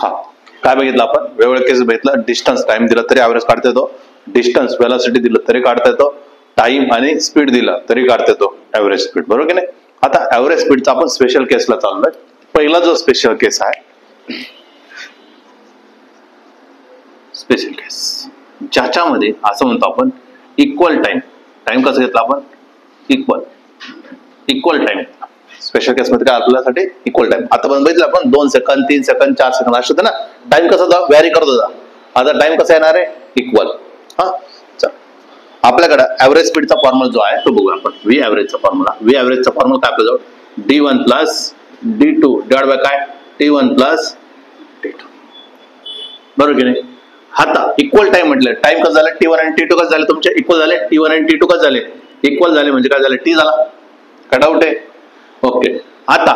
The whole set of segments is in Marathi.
हा काय बघितलं आपण, वेगवेगळ्या केस बघितलं. डिस्टन्स टाइम दिला तरी ऍव्हरेज काढता येतो, डिस्टन्स वेलॉसिटी दिलं तरी काढता येतो, टाइम आणि स्पीड दिला तरी काढता येतो ऍव्हरेज स्पीड, बरोबर की नाही. आता ऍव्हरेज स्पीडचा आपण स्पेशल केसला चाललोय. पहिला जो स्पेशल केस आहे, स्पेशल केस ज्याच्यामध्ये असं म्हणतो आपण इक्वल टाइम. टाइम कसं घेतला आपण, इक्वल टाइम. स्पेशल केस मध्ये काय आपल्यासाठी इक्वल टाइम. आता पण बघितलं आपण 2 सेकंद 3 सेकंद 4 सेकंद असं होतं ना. टाइम कसा होता, व्हॅरी करत होता. आता टाइम कसा येणार आहे, इक्वल. हा चल आपल्याकडे ऍव्हरेज स्पीडचा फॉर्म्युला जो आहे तो बघूया आपण. व्ही ऍव्हरेजचा फॉर्म्युला. व्ही ऍव्हरेजचा फॉर्म्युला काय आपल्याजवळ, d1 plus d2 divide by काय, t1 प्लस t2, बरोबर की नाही. आता इक्वल टाइम म्हटलं, टाइम कसं झालं, t1 आणि t2 कसं झाले तुमचे इक्वल झाले. t1 आणि t2 कसं झाले, इक्वल झाले म्हणजे काय झालं, t झाला. काय डाऊट आहे, ओके. आता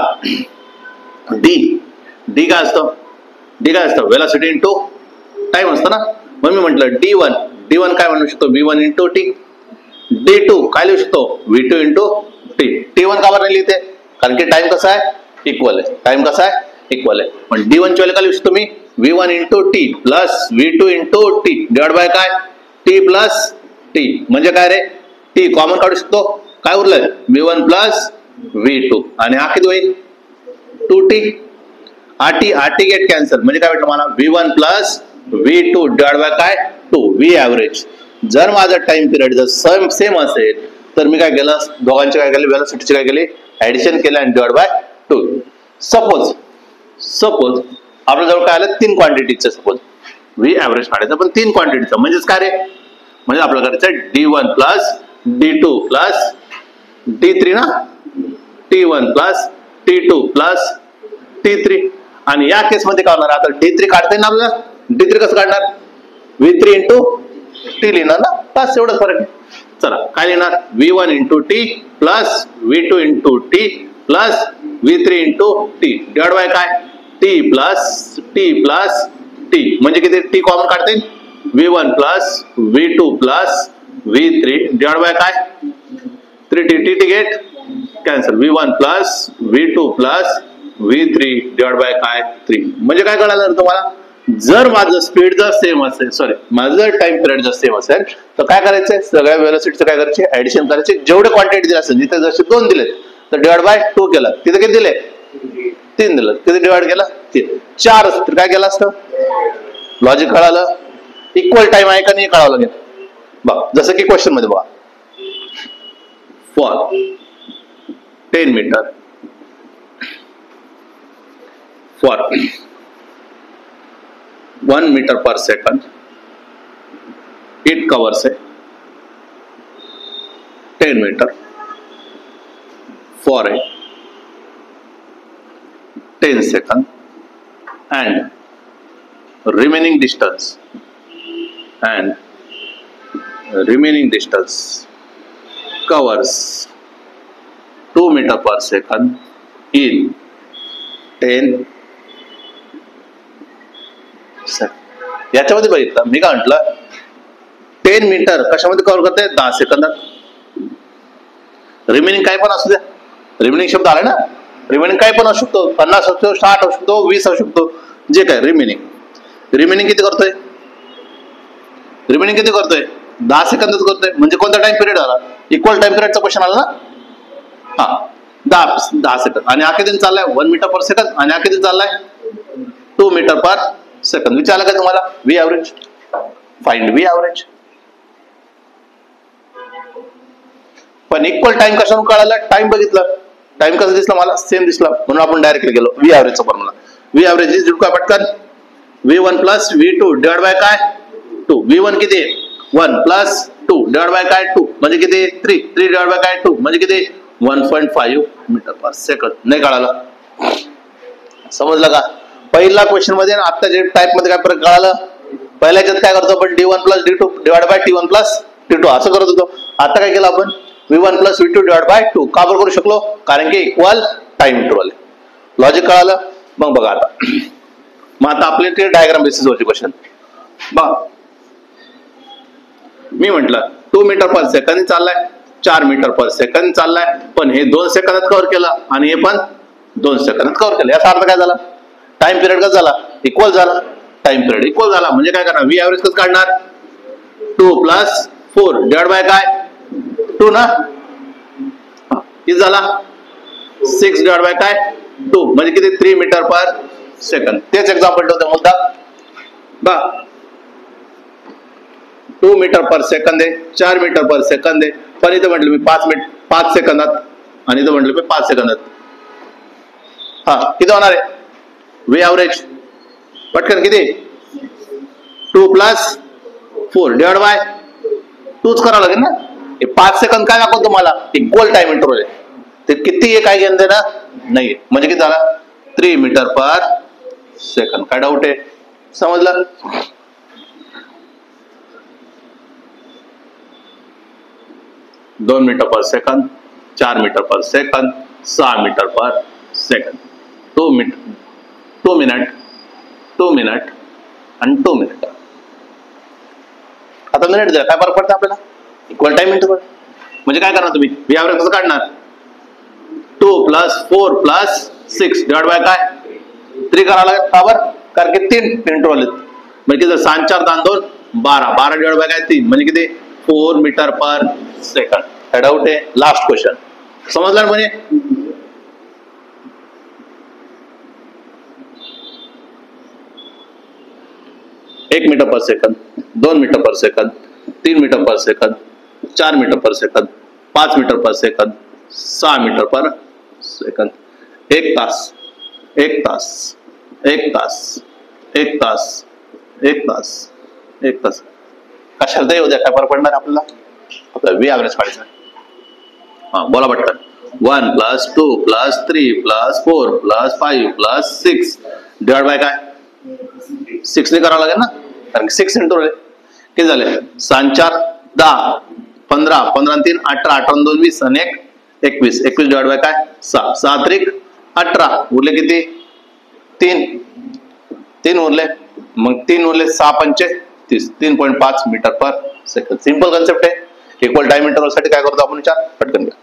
डी काय असतं, वेलॉसिटी इंटू टाइम असतं ना. म्हणून मी म्हटलं d1 काय म्हणू शकतो, v1 इंटू टी. d2 काय लिहू शकतो, v2 इंटू टी. t1 का बरं लिहिते, कारण की टाइम कसा आहे, इक्वल आहे. टाइम कसा आहे, इक्वल आहे. पण d1 ची व्हॅल्यू काय लिहू शकतो मी, v1 into T plus v2 into T divide by काय, t प्लस टी. म्हणजे काय रे, t कॉमन काढू शकतो, काय उरलंय v1 प्लस v2 आणि हा किती होईल 2t. आरटी गेट कॅन्सल म्हणजे काय भेटलं मला, v1 plus v2 divide by काय 2 v ऍव्हरेज. जर माझा टाइम पिरियड जर सेम असेल तर मी काय केलं, दोघांचे काय केले, वेलॉसिटीचे काय केले, ऍडिशन केलं आणि डिवाइड बाय 2. सपोज आपल्या जवळ काय आलं, 3 क्वांटिटीचं. सपोज v ऍव्हरेज काढायचं पण 3 क्वांटिटीचं. म्हणजेच काय रे, म्हणजे आपलं करायचं d1 plus d2 plus d3 ना, t1 plus t2 plus t3. आणि या केस मध्ये काय होणार, आता d3 काढता येईल ना आपल्याला. d3 कसं काढणार, v3 इंटू टी लिहिणार ना, बस एवढंच फरक आहे. चला काय लिहिणार, v1 into T plus v2 into T plus v3 into T divide by काय, टी प्लस टी. म्हणजे किती, टी कॉमन काढता येईल, v1 plus v2 plus v3 divide by काय 3t. T get cancel, v1 plus v2 plus v3 divide by काय 3. म्हणजे काय कळालं तुम्हाला, जर माझं स्पीड जर सेम असेल, सॉरी माझं टाइम पिरियड जर सेम असेल तर काय करायचंय, सगळ्या वेलोसिटीचं काय करायचे, ऍडिशन करायचे. जेवढे क्वांटिटी दिले असेल, जिथे जसे 2 दिले तर डिवाइड बाय 2 केलं, तिथे किती दिले 3 दिलं, किती डिवाइड केलं 3. 4 असतं तर काय केलं असतं, लॉजिक कळालं. इक्वल टाइम आहे का नाही कळावं लागेल. बघ जसं की क्वेश्चन मध्ये बघा, for 10 metre for 1 metre per second it covers a 10 meter for a 10 second and remaining distance covers 2 meter per second in 10 याच्यामध्ये बघितलं मी काय म्हटलं, 10 मीटर कशामध्ये कव्हर करते, 10 सेकंदात. रिमेनिंग काय पण असू द्या, रिमेनिंग शब्द आला ना, रिमेनिंग काय पण असू शकतो, 50 असू शकतो, 60 असू शकतो, 20 असू शकतो, जे काय रिमेनिंग किती करतोय, 10 सेकंदच करतोय. म्हणजे कोणता टाइम पिरियड आला, इक्वल टाइम पिरियडचा क्वेश्चन आला ना. हा 10 सेकंद आणि हा किती चाललाय 1 मीटर पर सेकंद आणि हा किती चाललाय 2 मीटर पर सेकंद. विचारलं का तुम्हाला, V average, find V average. पण इक्वल टाइम कशावर कळाला, टाइम बघितलं, टाइम कसं दिसला मला, सेम दिसला, म्हणून आपण डायरेक्टली गेलो व्ही ऍव्हरेजचा फॉर्म्युला. व्ही ऍव्हरेज इज काय पटकन, v1 plus v2 divide by काय 2. v1 किती 1 प्लस 2 डिवाइड बाय काय 2 म्हणजे किती 3 डिवाइड बाय काय 2 म्हणजे किती 1.5 मीटर पर सेकंड. नाही कळालं, समजलं का. पहिला क्वेश्चन मध्ये आता जे टाइप मध्ये काय फरक कळालं, पहिल्या याच्यात काय करतो आपण d1 plus d2 divide by t1 plus t2 असं करत होतो. आता काय केलं आपण v1 plus v2 divide by 2 का बरं करू शकलो, कारण की इक्वल टाइम इंटरवल. लॉजिक कळालं. मग बघा आता, मग आता आपले ते डायग्राम बेसिस वरचे क्वेश्चन बघा. मी म्हटलं 2 मीटर पर सेकंद चाललाय, 4 मीटर पर सेकंद चाललाय, पण हे 2 सेकंदात कव्हर केलं आणि हे पण 2 सेकंदात कव्हर केलं. याचा अर्थ काय झाला, टाइम पिरियड कसा झाला इक्वल झाला, टाइम पिरियड इक्वल झाला. म्हणजे काय करणार, व्ही ऍव्हरेज कसं काढणार, 2 + 4 डिवाइड बाय काय 2 ना, किती झाला 6 डिवाइड बाय काय 2 म्हणजे किती 3 मीटर पर सेकंद. तेच एक्झाम्पल ठेवतो मुद्दा बा, 2 मीटर पर सेकंद आहे, 4 मीटर पर सेकंद आहे, पण इथं म्हटलं मी 5 सेकंदात आणि इथं म्हटलं मी 5 सेकंदात. हा किती होणार आहे व्ही ऍव्हरेज, पटकन किती 2 + 4 डिवाइड बाय 2च करावं लागेल ना. हे 5 सेकंद काय दाखवतो तुम्हाला, इक्वल टाइम इंटरव्हल आहे, ते किती आहे काय घेणं देणं नाही. म्हणजे किती झाला 3 मीटर पर सेकंद. काय डाऊट आहे, समजलं. 2 metre per second, 4 metre per second, 6 metre per second, 2 minute 2 minute 2 minute आणि 2 मिनिट. आता मिनिट द्या, काय फरक पडतं आपल्याला, इक्वल टाइम इंटरव्हल. म्हणजे काय करणार तुम्ही, व्ही ऍव्हरेज कसं काढणार, 2 + 4 + 6 डिवाइड बाय काय 3 करावं लागेल. का बरं, कारण की 3 इंटरव्हल आहेत. म्हणजे किती 6 4 10 2 12 12 डिवाइड बाय काय 3 म्हणजे किती 4 मीटर पर सेकंड. काय डाऊट आहे, लास्ट क्वेश्चन समजला ना. म्हणे 1 metre per second, 2 metre per second, 3 metre per second, 4 metre per second, 5 metre per second, 6 metre per second. 1 तास 1 तास 1 तास 1 तास 1 तास 1 तास. कशाला येऊ द्या, काय फरक पडणार आपल्याला, आपला व्ही ऍव्हरेज काढायचा. हा बोला पटकन. 1 + 2 + 3 + 4 + 5 + 6 डिवाइड बाय काय 6 ने करावं लागेल ना, कारण 6 इंटरव्हल किती झाले 6 4 10 15 15 3 18 18 2 20 आणि 1 21 21 डिवाइड बाय काय 6 6 3 18 उरले किती 3 उरले, मग 3 उरले 6 5 30 3.5 metre per second. Simple concept आहे. इक्वल टाइम इंटरव्हल साठी काय करतो आपण विचार पटकन घ्या.